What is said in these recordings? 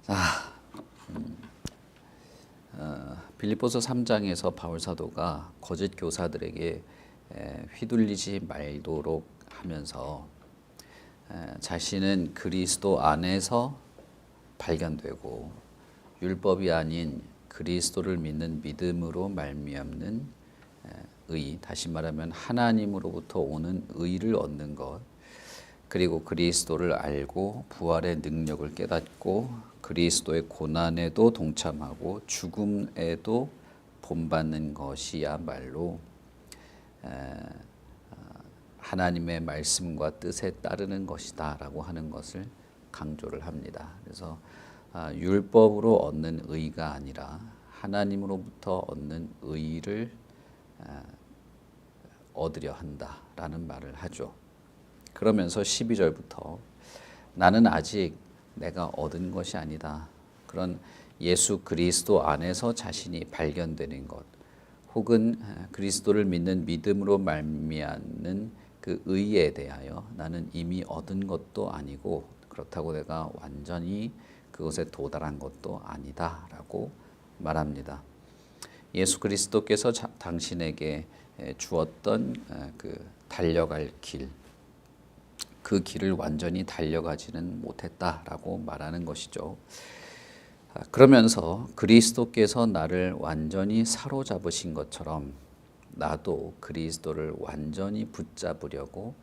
자, 빌립보서 3장에서 바울 사도가 거짓 교사들에게 휘둘리지 말도록 하면서 자신은 그리스도 안에서 발견되고 율법이 아닌 그리스도를 믿는 믿음으로 말미암는 의, 다시 말하면 하나님으로부터 오는 의를 얻는 것, 그리고 그리스도를 알고 부활의 능력을 깨닫고 그리스도의 고난에도 동참하고 죽음에도 본받는 것이야말로 하나님의 말씀과 뜻에 따르는 것이다 라고 하는 것을 강조를 합니다. 그래서 율법으로 얻는 의가 아니라 하나님으로부터 얻는 의를 얻으려 한다라는 말을 하죠. 그러면서 12절부터 나는 아직 내가 얻은 것이 아니다. 그런 예수 그리스도 안에서 자신이 발견되는 것, 혹은 그리스도를 믿는 믿음으로 말미암는 그 의에 대하여 나는 이미 얻은 것도 아니고 그렇다고 내가 완전히 그것에 도달한 것도 아니다라고 말합니다. 예수 그리스도께서 당신에게 주었던 그 달려갈 길, 그 길을 완전히 달려가지는 못했다라고 말하는 것이죠. 그러면서 그리스도께서 나를 완전히 사로잡으신 것처럼 나도 그리스도를 완전히 붙잡으려고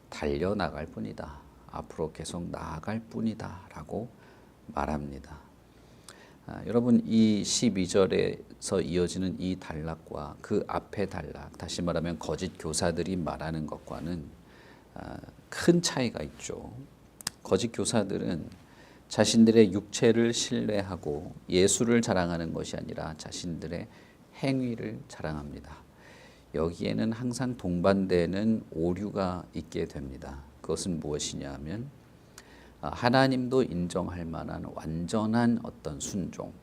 달려나갈 뿐이다. 앞으로 계속 나아갈 뿐이다 라고 말합니다. 여러분, 이 12절에서 이어지는 이 단락과 그 앞의 단락, 다시 말하면 거짓 교사들이 말하는 것과는 큰 차이가 있죠. 거짓 교사들은 자신들의 육체를 신뢰하고 예수를 자랑하는 것이 아니라 자신들의 행위를 자랑합니다. 여기에는 항상 동반되는 오류가 있게 됩니다. 그것은 무엇이냐 하면 하나님도 인정할 만한 완전한 어떤 순종,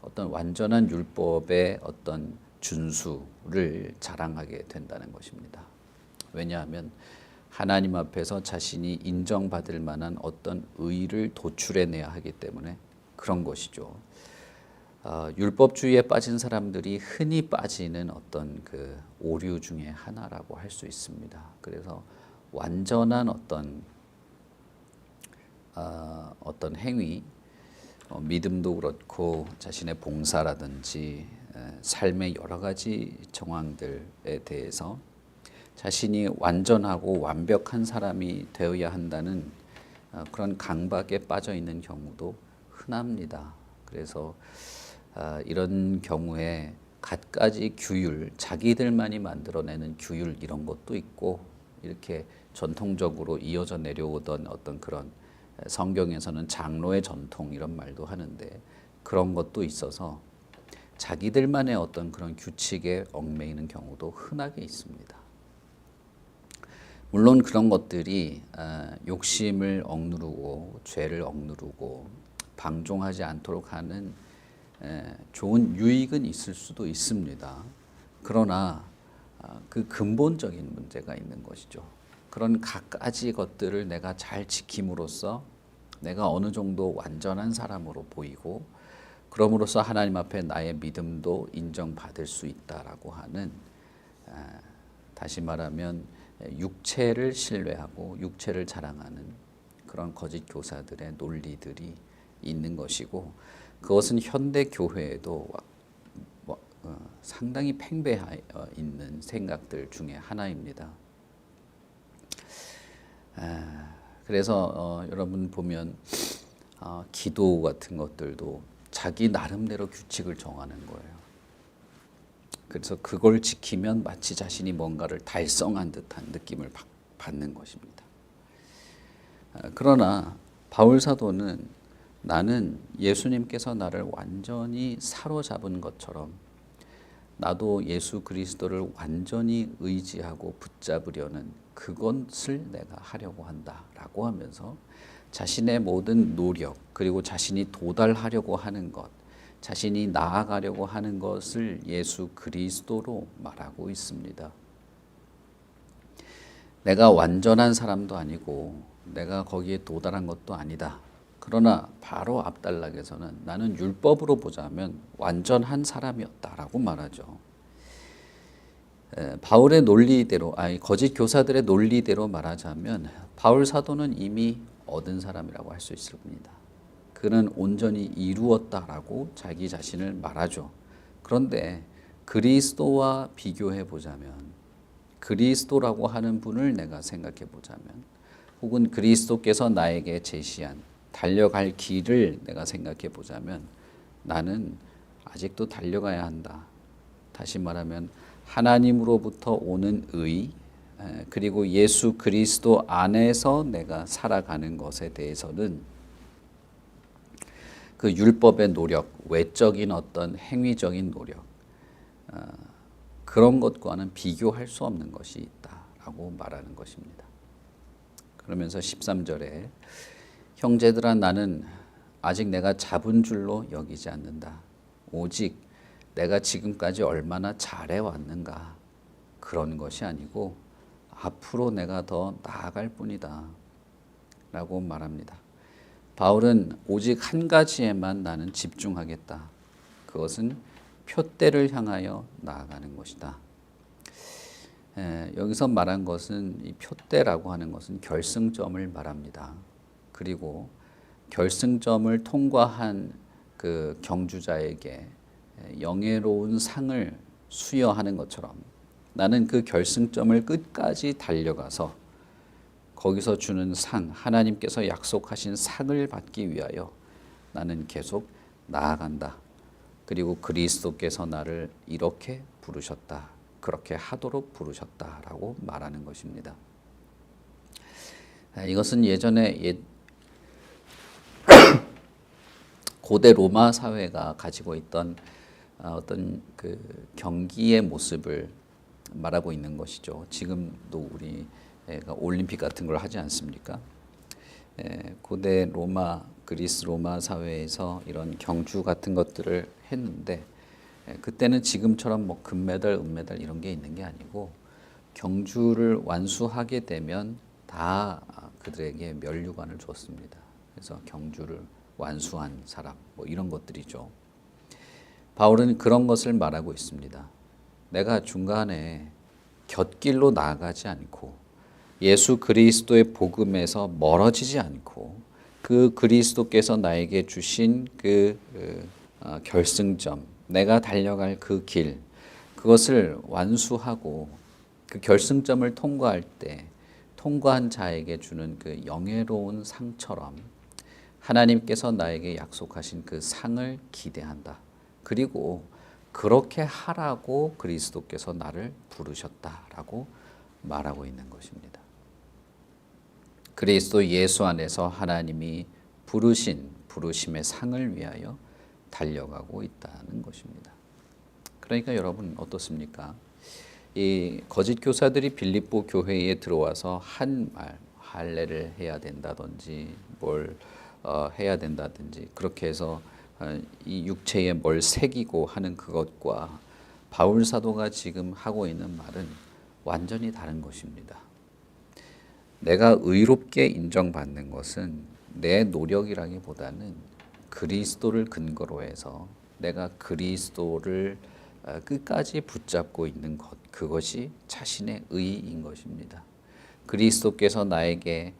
어떤 완전한 율법의 어떤 준수를 자랑하게 된다는 것입니다. 왜냐하면 하나님 앞에서 자신이 인정받을 만한 어떤 의를 도출해내야 하기 때문에 그런 것이죠. 율법주의에 빠진 사람들이 흔히 빠지는 어떤 그 오류 중에 하나라고 할 수 있습니다. 그래서 완전한 어떤 행위, 믿음도 그렇고 자신의 봉사라든지 삶의 여러 가지 정황들에 대해서 자신이 완전하고 완벽한 사람이 되어야 한다는 그런 강박에 빠져 있는 경우도 흔합니다. 그래서 이런 경우에 갖가지 규율, 자기들만이 만들어내는 규율 이런 것도 있고, 이렇게 전통적으로 이어져 내려오던 어떤 그런 성경에서는 장로의 전통 이런 말도 하는데 그런 것도 있어서 자기들만의 어떤 그런 규칙에 얽매이는 경우도 흔하게 있습니다. 물론 그런 것들이 욕심을 억누르고 죄를 억누르고 방종하지 않도록 하는 좋은 유익은 있을 수도 있습니다. 그러나 그 근본적인 문제가 있는 것이죠. 그런 갖가지 것들을 내가 잘 지킴으로써 내가 어느 정도 완전한 사람으로 보이고 그럼으로써 하나님 앞에 나의 믿음도 인정받을 수 있다라고 하는, 다시 말하면 육체를 신뢰하고 육체를 자랑하는 그런 거짓 교사들의 논리들이 있는 것이고, 그것은 현대 교회에도 상당히 팽배해 있는 생각들 중에 하나입니다. 그래서 여러분 보면 기도 같은 것들도 자기 나름대로 규칙을 정하는 거예요. 그래서 그걸 지키면 마치 자신이 뭔가를 달성한 듯한 느낌을 받는 것입니다. 그러나 바울 사도는 나는 예수님께서 나를 완전히 사로잡은 것처럼 나도 예수 그리스도를 완전히 의지하고 붙잡으려는 그것을 내가 하려고 한다라고 하면서 자신의 모든 노력, 그리고 자신이 도달하려고 하는 것, 자신이 나아가려고 하는 것을 예수 그리스도로 말하고 있습니다. 내가 완전한 사람도 아니고 내가 거기에 도달한 것도 아니다. 그러나 바로 앞단락에서는 나는 율법으로 보자면 완전한 사람이었다라고 말하죠. 바울의 논리대로, 거짓 교사들의 논리대로 말하자면 바울 사도는 이미 얻은 사람이라고 할 수 있습니다. 그는 온전히 이루었다라고 자기 자신을 말하죠. 그런데 그리스도와 비교해 보자면, 그리스도라고 하는 분을 내가 생각해 보자면, 혹은 그리스도께서 나에게 제시한 달려갈 길을 내가 생각해 보자면 나는 아직도 달려가야 한다. 다시 말하면 하나님으로부터 오는 의, 그리고 예수 그리스도 안에서 내가 살아가는 것에 대해서는 그 율법의 노력, 외적인 어떤 행위적인 노력, 그런 것과는 비교할 수 없는 것이 있다라고 말하는 것입니다. 그러면서 13절에 형제들아 나는 아직 내가 잡은 줄로 여기지 않는다. 오직 내가 지금까지 얼마나 잘해왔는가 그런 것이 아니고 앞으로 내가 더 나아갈 뿐이다 라고 말합니다. 바울은 오직 한 가지에만 나는 집중하겠다. 그것은 표대를 향하여 나아가는 것이다. 여기서 말한 것은 이 표대라고 하는 것은 결승점을 말합니다. 그리고 결승점을 통과한 그 경주자에게 영예로운 상을 수여하는 것처럼 나는 그 결승점을 끝까지 달려가서 거기서 주는 상, 하나님께서 약속하신 상을 받기 위하여 나는 계속 나아간다. 그리고 그리스도께서 나를 이렇게 부르셨다. 그렇게 하도록 부르셨다라고 말하는 것입니다. 이것은 예전에 고대 로마 사회가 가지고 있던 어떤 그 경기의 모습을 말하고 있는 것이죠. 지금도 우리가 올림픽 같은 걸 하지 않습니까? 고대 로마, 그리스 로마 사회에서 이런 경주 같은 것들을 했는데 그때는 지금처럼 뭐 금메달, 은메달 이런 게 있는 게 아니고 경주를 완수하게 되면 다 그들에게 면류관을 줬습니다. 그래서 경주를 완수한 사람 뭐 이런 것들이죠. 바울은 그런 것을 말하고 있습니다. 내가 중간에 곁길로 나아가지 않고 예수 그리스도의 복음에서 멀어지지 않고 그 그리스도께서 나에게 주신 그 결승점, 내가 달려갈 그 길, 그것을 완수하고 그 결승점을 통과할 때 통과한 자에게 주는 그 영예로운 상처럼 하나님께서 나에게 약속하신 그 상을 기대한다. 그리고 그렇게 하라고 그리스도께서 나를 부르셨다라고 말하고 있는 것입니다. 그리스도 예수 안에서 하나님이 부르심의 상을 위하여 달려가고 있다는 것입니다. 그러니까 여러분 어떻습니까? 이 거짓 교사들이 빌립보 교회에 들어와서 한 말, 할례를 해야 된다든지 뭘 해야 된다든지 그렇게 해서 이 육체에 뭘 새기고 하는 그것과 바울 사도가 지금 하고 있는 말은 완전히 다른 것입니다. 내가 의롭게 인정받는 것은 내 노력이라기보다는 그리스도를 근거로 해서 내가 그리스도를 끝까지 붙잡고 있는 것, 그것이 자신의 의인 것입니다. 그리스도께서 나에게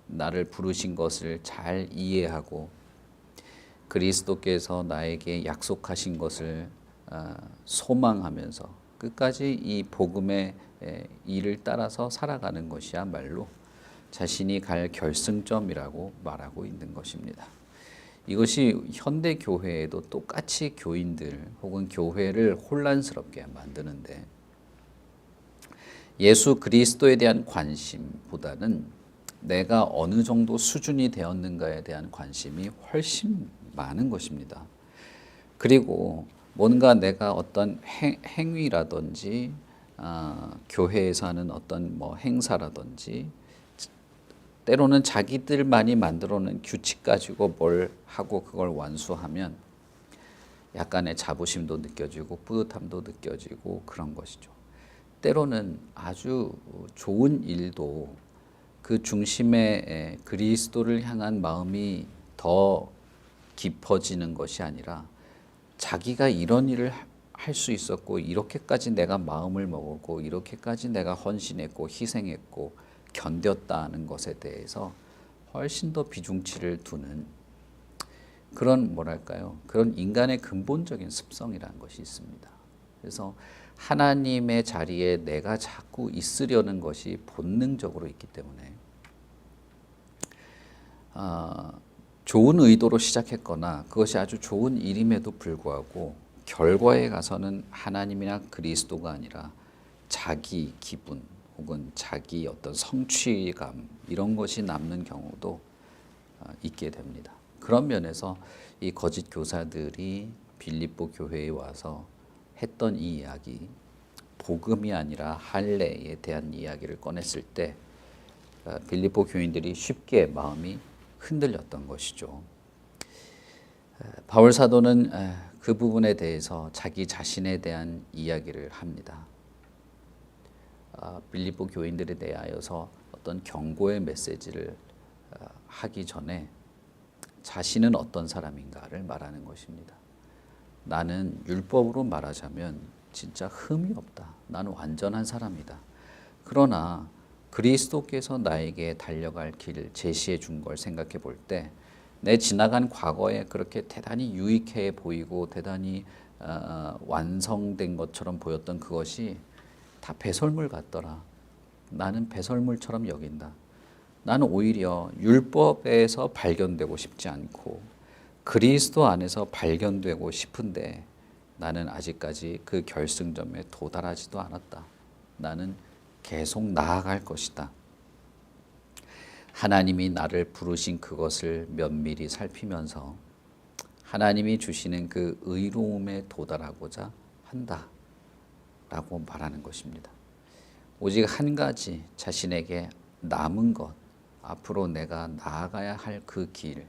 나를 부르신 것을 잘 이해하고 그리스도께서 나에게 약속하신 것을 소망하면서 끝까지 이 복음의 일을 따라서 살아가는 것이야말로 자신이 갈 결승점이라고 말하고 있는 것입니다. 이것이 현대 교회에도 똑같이 교인들 혹은 교회를 혼란스럽게 만드는데 예수 그리스도에 대한 관심보다는 내가 어느 정도 수준이 되었는가에 대한 관심이 훨씬 많은 것입니다. 그리고 뭔가 내가 어떤 행위라든지 교회에서 하는 어떤 뭐 행사라든지 때로는 자기들만이 만들어낸 규칙 가지고 뭘 하고 그걸 완수하면 약간의 자부심도 느껴지고 뿌듯함도 느껴지고 그런 것이죠. 때로는 아주 좋은 일도 그 중심에 그리스도를 향한 마음이 더 깊어지는 것이 아니라 자기가 이런 일을 할 수 있었고 이렇게까지 내가 마음을 먹었고 이렇게까지 내가 헌신했고 희생했고 견뎠다는 것에 대해서 훨씬 더 비중치를 두는 그런 뭐랄까요? 그런 인간의 근본적인 습성이라는 것이 있습니다. 그래서 하나님의 자리에 내가 자꾸 있으려는 것이 본능적으로 있기 때문에 좋은 의도로 시작했거나 그것이 아주 좋은 일임에도 불구하고 결과에 가서는 하나님이나 그리스도가 아니라 자기 기분 혹은 자기 어떤 성취감 이런 것이 남는 경우도 있게 됩니다. 그런 면에서 이 거짓 교사들이 빌립보 교회에 와서 했던 이 이야기, 복음이 아니라 할례에 대한 이야기를 꺼냈을 때 빌립보 교인들이 쉽게 마음이 흔들렸던 것이죠. 바울 사도는 그 부분에 대해서 자기 자신에 대한 이야기를 합니다. 빌립보 교인들에 대하여서 어떤 경고의 메시지를 하기 전에 자신은 어떤 사람인가를 말하는 것입니다. 나는 율법으로 말하자면 진짜 흠이 없다. 나는 완전한 사람이다. 그러나 그리스도께서 나에게 달려갈 길 제시해 준 걸 생각해 볼 때 내 지나간 과거에 그렇게 대단히 유익해 보이고 대단히 완성된 것처럼 보였던 그것이 다 배설물 같더라. 나는 배설물처럼 여긴다. 나는 오히려 율법에서 발견되고 싶지 않고 그리스도 안에서 발견되고 싶은데 나는 아직까지 그 결승점에 도달하지도 않았다. 나는 계속 나아갈 것이다. 하나님이 나를 부르신 그것을 면밀히 살피면서 하나님이 주시는 그 의로움에 도달하고자 한다 라고 말하는 것입니다. 오직 한 가지 자신에게 남은 것, 앞으로 내가 나아가야 할 그 길,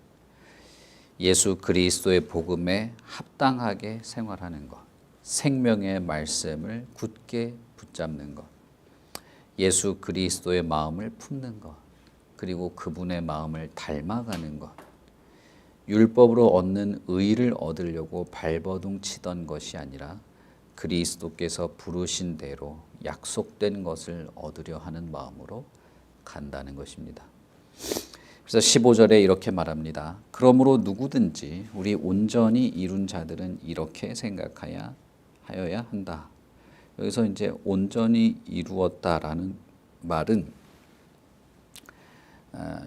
예수 그리스도의 복음에 합당하게 생활하는 것, 생명의 말씀을 굳게 붙잡는 것, 예수 그리스도의 마음을 품는 것, 그리고 그분의 마음을 닮아가는 것, 율법으로 얻는 의를 얻으려고 발버둥 치던 것이 아니라 그리스도께서 부르신 대로 약속된 것을 얻으려 하는 마음으로 간다는 것입니다. 그래서 15절에 이렇게 말합니다. 그러므로 누구든지 우리 온전히 이룬 자들은 이렇게 생각하여야 한다. 여기서 이제 온전히 이루었다라는 말은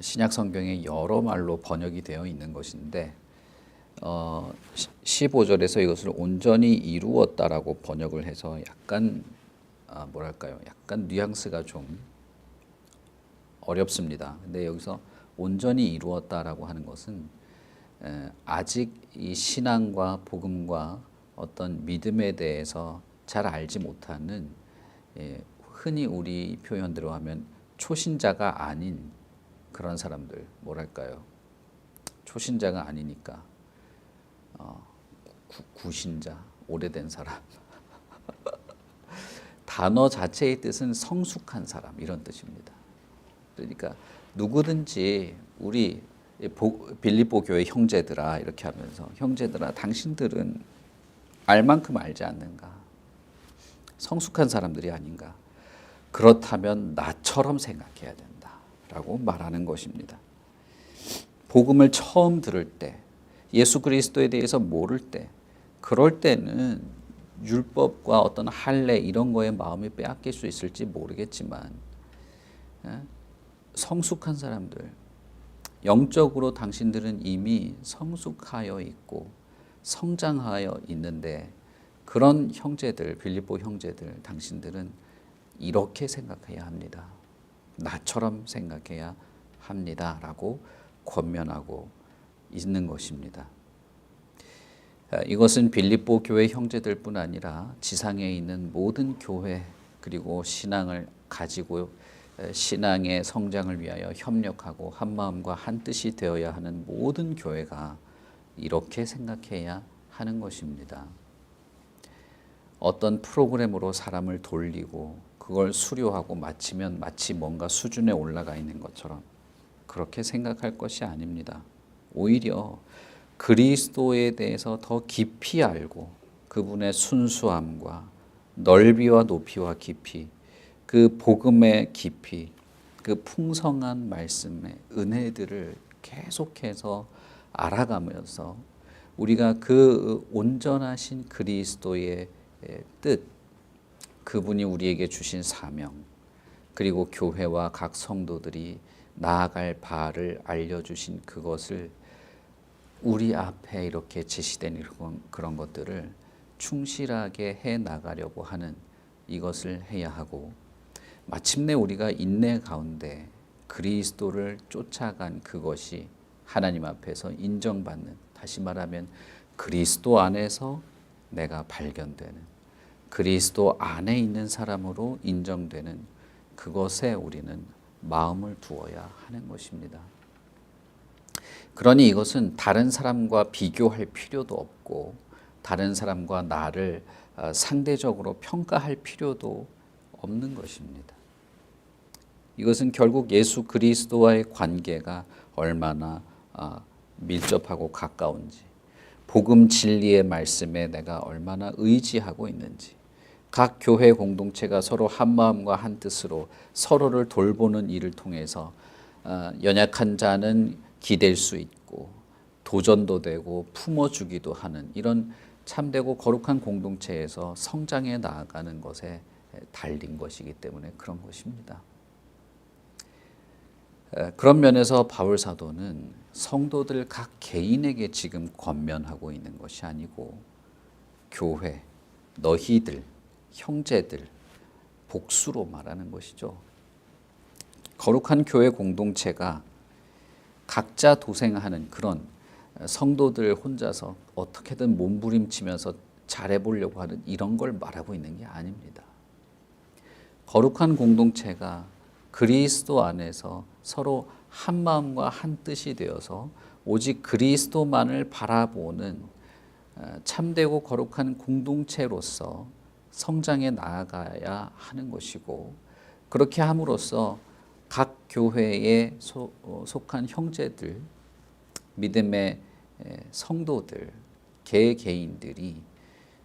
신약 성경에 여러 말로 번역이 되어 있는 것인데 15절에서 이것을 온전히 이루었다라고 번역을 해서 약간 뭐랄까요? 약간 뉘앙스가 좀 어렵습니다. 근데 여기서 온전히 이루었다라고 하는 것은 아직 이 신앙과 복음과 어떤 믿음에 대해서 잘 알지 못하는 흔히 우리 표현대로 하면 초신자가 아닌 그런 사람들, 뭐랄까요? 초신자가 아니니까 구신자, 오래된 사람. 단어 자체의 뜻은 성숙한 사람 이런 뜻입니다. 그러니까 누구든지 우리 빌립보 교회 형제들아 이렇게 하면서 형제들아 당신들은 알 만큼 알지 않는가? 성숙한 사람들이 아닌가? 그렇다면 나처럼 생각해야 된다라고 말하는 것입니다. 복음을 처음 들을 때, 예수 그리스도에 대해서 모를 때, 그럴 때는 율법과 어떤 할례 이런 거에 마음이 빼앗길 수 있을지 모르겠지만 성숙한 사람들, 영적으로 당신들은 이미 성숙하여 있고 성장하여 있는데 그런 형제들, 빌립보 형제들, 당신들은 이렇게 생각해야 합니다. 나처럼 생각해야 합니다. 라고 권면하고 있는 것입니다. 이것은 빌립보 교회 형제들뿐 아니라 지상에 있는 모든 교회 그리고 신앙을 가지고 신앙의 성장을 위하여 협력하고 한 마음과 한 뜻이 되어야 하는 모든 교회가 이렇게 생각해야 하는 것입니다. 어떤 프로그램으로 사람을 돌리고 그걸 수료하고 마치면 마치 뭔가 수준에 올라가 있는 것처럼 그렇게 생각할 것이 아닙니다. 오히려 그리스도에 대해서 더 깊이 알고 그분의 순수함과 넓이와 높이와 깊이, 그 복음의 깊이, 그 풍성한 말씀의 은혜들을 계속해서 알아가면서 우리가 그 온전하신 그리스도의 뜻, 그분이 우리에게 주신 사명, 그리고 교회와 각 성도들이 나아갈 바를 알려주신 그것을 우리 앞에 이렇게 제시된 그런 것들을 충실하게 해 나가려고 하는 이것을 해야 하고, 마침내 우리가 인내 가운데 그리스도를 쫓아간 그것이 하나님 앞에서 인정받는, 다시 말하면 그리스도 안에서 내가 발견되는, 그리스도 안에 있는 사람으로 인정되는 그것에 우리는 마음을 두어야 하는 것입니다. 그러니 이것은 다른 사람과 비교할 필요도 없고 다른 사람과 나를 상대적으로 평가할 필요도 없는 것입니다. 이것은 결국 예수 그리스도와의 관계가 얼마나 밀접하고 가까운지, 복음 진리의 말씀에 내가 얼마나 의지하고 있는지, 각 교회 공동체가 서로 한 마음과 한 뜻으로 서로를 돌보는 일을 통해서 연약한 자는 기댈 수 있고 도전도 되고 품어주기도 하는 이런 참되고 거룩한 공동체에서 성장해 나아가는 것에 달린 것이기 때문에 그런 것입니다. 그런 면에서 바울 사도는 성도들 각 개인에게 지금 권면하고 있는 것이 아니고 교회, 너희들, 형제들, 복수로 말하는 것이죠. 거룩한 교회 공동체가 각자 도생하는 그런 성도들 혼자서 어떻게든 몸부림치면서 잘해보려고 하는 이런 걸 말하고 있는 게 아닙니다. 거룩한 공동체가 그리스도 안에서 서로 한 마음과 한 뜻이 되어서 오직 그리스도만을 바라보는 참되고 거룩한 공동체로서 성장해 나아가야 하는 것이고, 그렇게 함으로써 각 교회에 속한 형제들, 믿음의 성도들, 개개인들이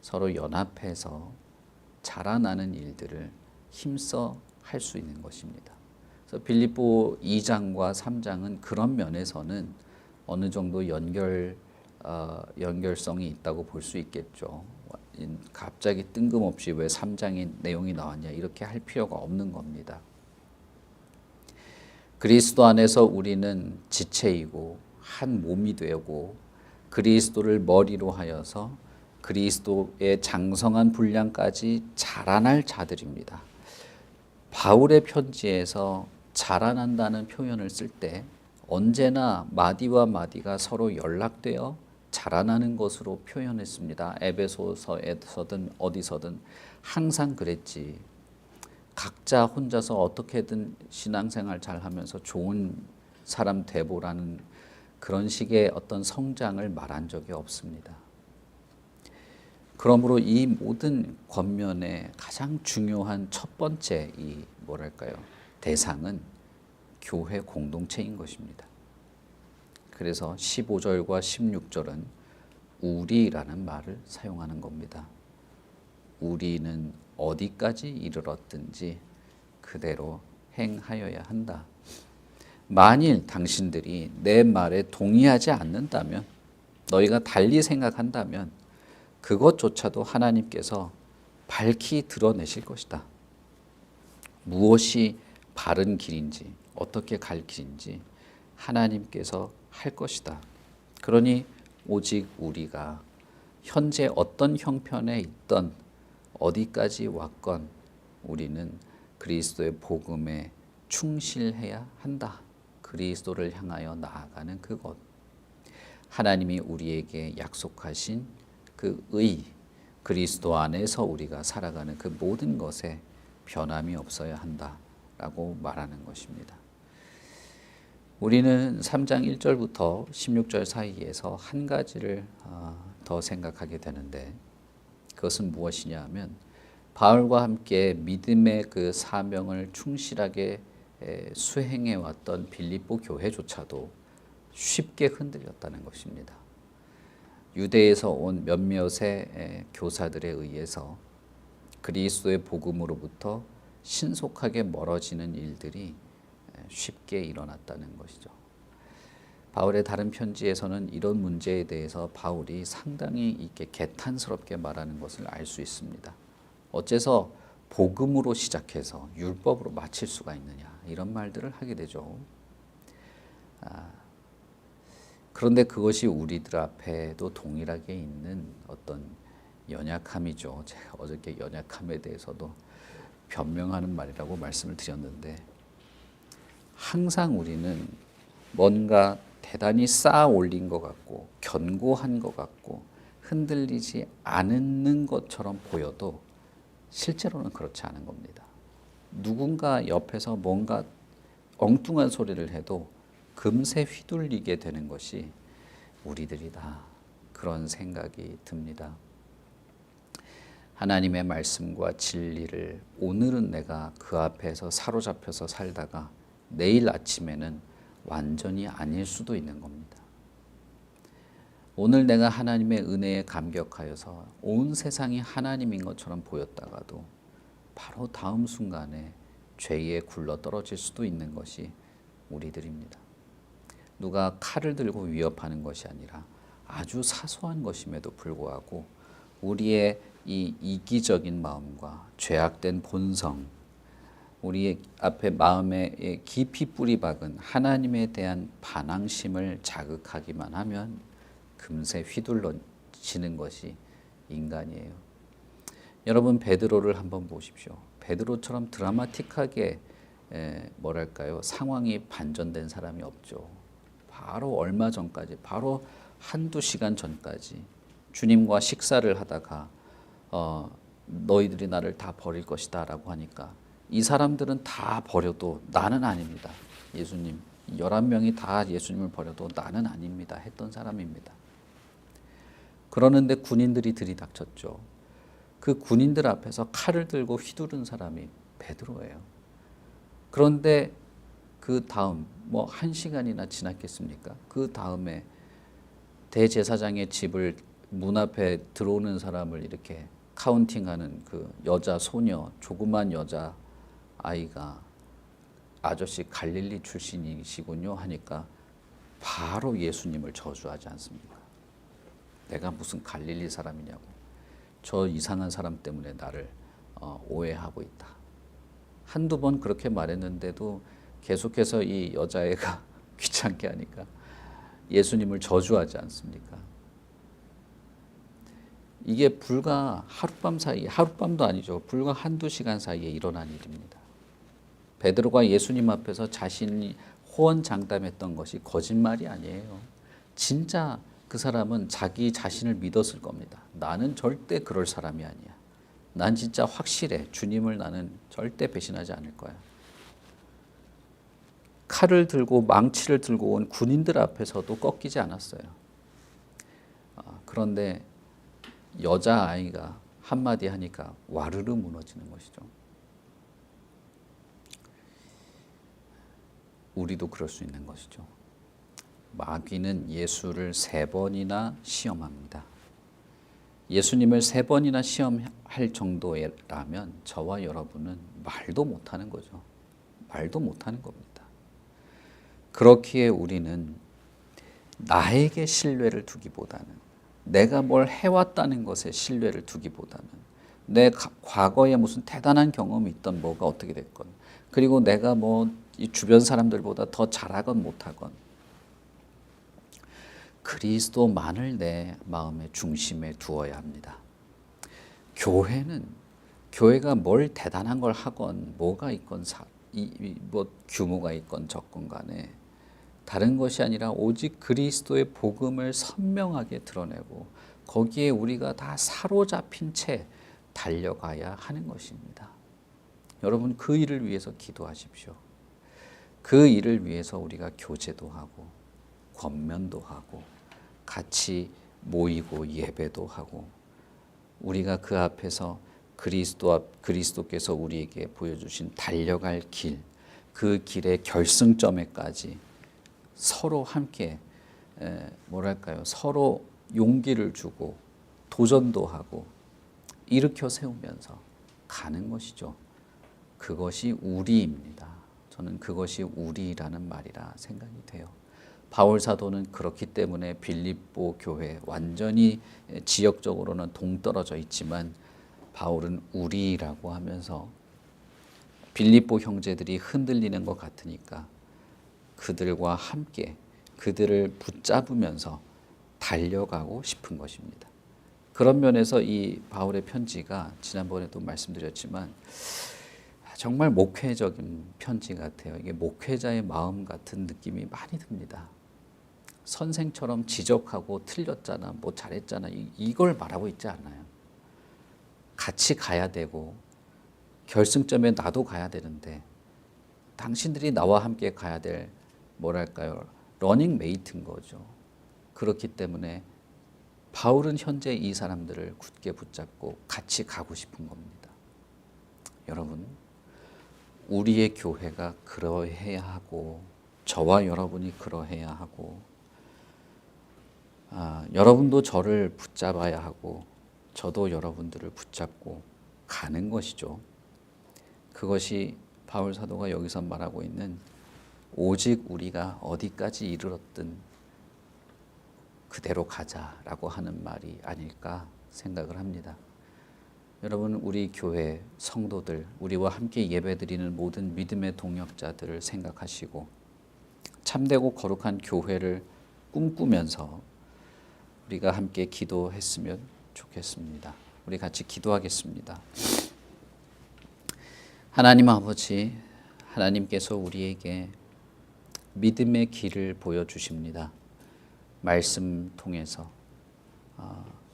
서로 연합해서 자라나는 일들을 힘써 할 수 있는 것입니다. 그래서 빌립보 2장과 3장은 그런 면에서는 어느 정도 연결성이 있다고 볼 수 있겠죠. 갑자기 뜬금없이 왜 3장의 내용이 나왔냐 이렇게 할 필요가 없는 겁니다. 그리스도 안에서 우리는 지체이고 한 몸이 되고 그리스도를 머리로 하여서 그리스도의 장성한 분량까지 자라날 자들입니다. 바울의 편지에서 자라난다는 표현을 쓸 때 언제나 마디와 마디가 서로 연락되어 자라나는 것으로 표현했습니다. 에베소서에서든 어디서든 항상 그랬지. 각자 혼자서 어떻게든 신앙생활 잘하면서 좋은 사람 되보라는 그런 식의 어떤 성장을 말한 적이 없습니다. 그러므로 이 모든 권면의 가장 중요한 첫 번째 대상은 교회 공동체인 것입니다. 그래서 15절과 16절은 우리라는 말을 사용하는 겁니다. 우리는 어디까지 이르렀든지 그대로 행하여야 한다. 만일 당신들이 내 말에 동의하지 않는다면, 너희가 달리 생각한다면 그것조차도 하나님께서 밝히 드러내실 것이다. 무엇이 바른 길인지, 어떻게 갈 길인지 하나님께서 할 것이다. 그러니 오직 우리가 현재 어떤 형편에 있던 어디까지 왔건 우리는 그리스도의 복음에 충실해야 한다. 그리스도를 향하여 나아가는 그것, 하나님이 우리에게 약속하신 그 의, 그리스도 안에서 우리가 살아가는 그 모든 것에 변함이 없어야 한다라고 말하는 것입니다. 우리는 3장 1절부터 16절 사이에서 한 가지를 더 생각하게 되는데, 그것은 무엇이냐 하면 바울과 함께 믿음의 그 사명을 충실하게 수행해 왔던 빌립보 교회조차도 쉽게 흔들렸다는 것입니다. 유대에서 온 몇몇의 교사들에 의해서 그리스도의 복음으로부터 신속하게 멀어지는 일들이 쉽게 일어났다는 것이죠. 바울의 다른 편지에서는 이런 문제에 대해서 바울이 상당히 이렇게 개탄스럽게 말하는 것을 알 수 있습니다. 어째서 복음으로 시작해서 율법으로 마칠 수가 있느냐, 이런 말들을 하게 되죠. 그런데 그것이 우리들 앞에도 동일하게 있는 어떤 연약함이죠. 제가 어저께 연약함에 대해서도 변명하는 말이라고 말씀을 드렸는데, 항상 우리는 뭔가 대단히 쌓아 올린 것 같고 견고한 것 같고 흔들리지 않는 것처럼 보여도 실제로는 그렇지 않은 겁니다. 누군가 옆에서 뭔가 엉뚱한 소리를 해도 금세 휘둘리게 되는 것이 우리들이다, 그런 생각이 듭니다. 하나님의 말씀과 진리를 오늘은 내가 그 앞에서 사로잡혀서 살다가 내일 아침에는 완전히 아닐 수도 있는 겁니다. 오늘 내가 하나님의 은혜에 감격하여서 온 세상이 하나님인 것처럼 보였다가도 바로 다음 순간에 죄에 굴러 떨어질 수도 있는 것이 우리들입니다. 누가 칼을 들고 위협하는 것이 아니라 아주 사소한 것임에도 불구하고 우리의 이 이기적인 마음과 죄악된 본성, 우리 앞에 마음에 깊이 뿌리 박은 하나님에 대한 반항심을 자극하기만 하면 금세 휘둘러지는 것이 인간이에요. 여러분, 베드로를 한번 보십시오. 베드로처럼 드라마틱하게 상황이 반전된 사람이 없죠. 바로 얼마 전까지, 바로 한두 시간 전까지 주님과 식사를 하다가 너희들이 나를 다 버릴 것이다 라고 하니까 이 사람들은 다 버려도 나는 아닙니다. 예수님, 11명이 다 예수님을 버려도 나는 아닙니다 했던 사람입니다. 그러는데 군인들이 들이닥쳤죠. 그 군인들 앞에서 칼을 들고 휘두른 사람이 베드로예요. 그런데 그 다음 1시간이나 지났겠습니까? 그 다음에 대제사장의 집을 문 앞에 들어오는 사람을 이렇게 카운팅하는 그 여자 소녀, 조그만 여자 아이가 아저씨 갈릴리 출신이시군요 하니까 바로 예수님을 저주하지 않습니까? 내가 무슨 갈릴리 사람이냐고, 저 이상한 사람 때문에 나를 오해하고 있다. 한두 번 그렇게 말했는데도 계속해서 이 여자애가 귀찮게 하니까 예수님을 저주하지 않습니까? 이게 불과 하룻밤 사이에, 하룻밤도 아니죠. 불과 한두 시간 사이에 일어난 일입니다. 베드로가 예수님 앞에서 자신이 호언장담했던 것이 거짓말이 아니에요. 진짜 그 사람은 자기 자신을 믿었을 겁니다. 나는 절대 그럴 사람이 아니야. 난 진짜 확실해. 주님을 나는 절대 배신하지 않을 거야. 칼을 들고 망치를 들고 온 군인들 앞에서도 꺾이지 않았어요. 그런데 여자아이가 한마디 하니까 와르르 무너지는 것이죠. 우리도 그럴 수 있는 것이죠. 마귀는 예수를 3번이나 시험합니다. 예수님을 3번이나 시험할 정도라면 저와 여러분은 말도 못하는 거죠. 말도 못하는 겁니다. 그렇기에 우리는 나에게 신뢰를 두기보다는, 내가 뭘 해왔다는 것에 신뢰를 두기보다는, 내 과거에 무슨 대단한 경험이 있던 뭐가 어떻게 됐건, 그리고 내가 이 주변 사람들보다 더 잘하건 못하건 그리스도만을 내 마음의 중심에 두어야 합니다. 교회가 뭘 대단한 걸 하건 뭐가 있건 규모가 있건 적건 간에 다른 것이 아니라 오직 그리스도의 복음을 선명하게 드러내고 거기에 우리가 다 사로잡힌 채 달려가야 하는 것입니다. 여러분, 그 일을 위해서 기도하십시오. 그 일을 위해서 우리가 교제도 하고 권면도 하고 같이 모이고 예배도 하고, 우리가 그 앞에서 그리스도께서 우리에게 보여주신 달려갈 길, 그 길의 결승점에까지 서로 함께 서로 용기를 주고 도전도 하고 일으켜 세우면서 가는 것이죠. 그것이 우리입니다. 저는 그것이 우리라는 말이라 생각이 돼요. 바울 사도는 그렇기 때문에 빌립보 교회 완전히 지역적으로는 동떨어져 있지만 바울은 우리라고 하면서 빌립보 형제들이 흔들리는 것 같으니까 그들과 함께 그들을 붙잡으면서 달려가고 싶은 것입니다. 그런 면에서 이 바울의 편지가 지난번에도 말씀드렸지만 정말 목회적인 편지 같아요. 이게 목회자의 마음 같은 느낌이 많이 듭니다. 선생처럼 지적하고 틀렸잖아, 뭐 잘했잖아 이걸 말하고 있지 않아요. 같이 가야 되고 결승점에 나도 가야 되는데 당신들이 나와 함께 가야 될 러닝 메이트인 거죠. 그렇기 때문에 바울은 현재 이 사람들을 굳게 붙잡고 같이 가고 싶은 겁니다. 여러분, 우리의 교회가 그러해야 하고 저와 여러분이 그러해야 하고 여러분도 저를 붙잡아야 하고 저도 여러분들을 붙잡고 가는 것이죠. 그것이 바울 사도가 여기서 말하고 있는 오직 우리가 어디까지 이르렀든 그대로 가자라고 하는 말이 아닐까 생각을 합니다. 여러분, 우리 교회 성도들, 우리와 함께 예배드리는 모든 믿음의 동역자들을 생각하시고 참되고 거룩한 교회를 꿈꾸면서 우리가 함께 기도했으면 좋겠습니다. 우리 같이 기도하겠습니다. 하나님 아버지, 하나님께서 우리에게 믿음의 길을 보여주십니다. 말씀 통해서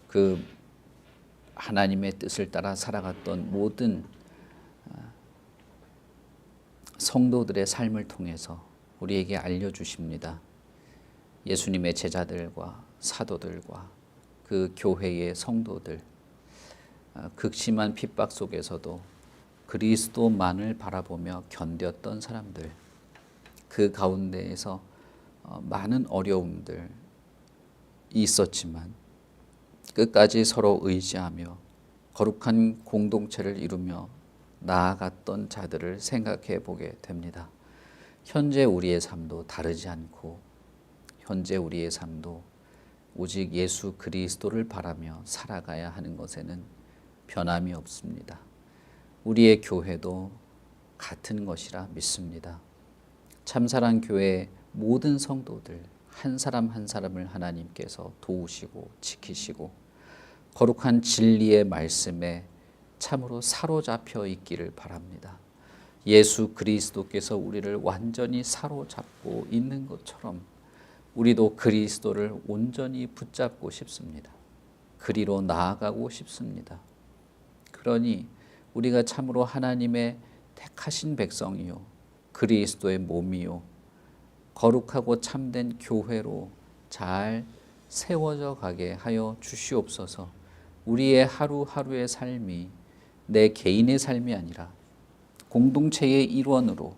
그 하나님의 뜻을 따라 살아갔던 모든 성도들의 삶을 통해서 우리에게 알려주십니다. 예수님의 제자들과 사도들과 그 교회의 성도들, 극심한 핍박 속에서도 그리스도만을 바라보며 견뎠던 사람들, 그 가운데에서 많은 어려움들이 있었지만 끝까지 서로 의지하며 거룩한 공동체를 이루며 나아갔던 자들을 생각해 보게 됩니다. 현재 우리의 삶도 다르지 않고 현재 우리의 삶도 오직 예수 그리스도를 바라며 살아가야 하는 것에는 변함이 없습니다. 우리의 교회도 같은 것이라 믿습니다. 참사랑 교회의 모든 성도들 한 사람 한 사람을 하나님께서 도우시고 지키시고 거룩한 진리의 말씀에 참으로 사로잡혀 있기를 바랍니다. 예수 그리스도께서 우리를 완전히 사로잡고 있는 것처럼 우리도 그리스도를 온전히 붙잡고 싶습니다. 그리로 나아가고 싶습니다. 그러니 우리가 참으로 하나님의 택하신 백성이요 그리스도의 몸이요 거룩하고 참된 교회로 잘 세워져 가게 하여 주시옵소서. 우리의 하루하루의 삶이 내 개인의 삶이 아니라 공동체의 일원으로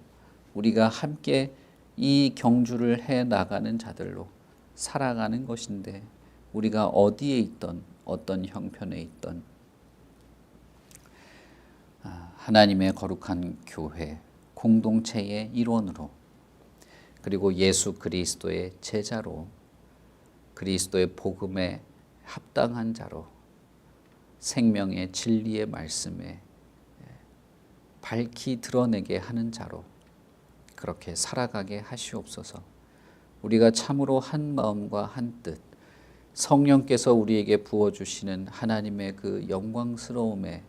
우리가 함께 이 경주를 해 나가는 자들로 살아가는 것인데 우리가 어디에 있던 어떤 형편에 있던 하나님의 거룩한 교회 공동체의 일원으로 그리고 예수 그리스도의 제자로 그리스도의 복음에 합당한 자로 생명의 진리의 말씀에 밝히 드러내게 하는 자로 그렇게 살아가게 하시옵소서. 우리가 참으로 한 마음과 한 뜻 성령께서 우리에게 부어주시는 하나님의 그 영광스러움에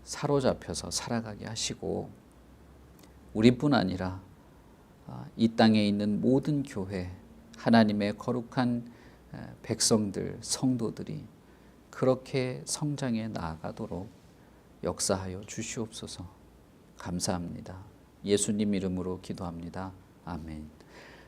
사로잡혀서 살아가게 하시고 우리뿐 아니라 이 땅에 있는 모든 교회 하나님의 거룩한 백성들 성도들이 그렇게 성장해 나아가도록 역사하여 주시옵소서. 감사합니다. 예수님 이름으로 기도합니다. 아멘.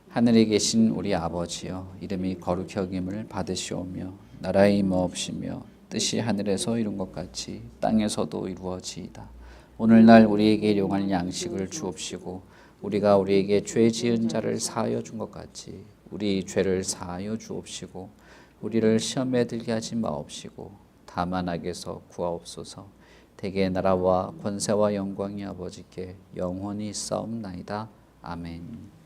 하늘에 계신 우리 아버지여 이름이 거룩히 여김을 받으시오며 나라의 임하옵시며 뜻이 하늘에서 이룬 것 같이 땅에서도 이루어지이다. 오늘날 우리에게 일용할 양식을 주옵시고 우리가 우리에게 죄 지은 자를 사하여 준 것 같이 우리 죄를 사하여 주옵시고 우리를 시험에 들게 하지 마옵시고 다만 악에서 구하옵소서. 대개 나라와 권세와 영광이 아버지께 영원히 있사옵나이다. 아멘.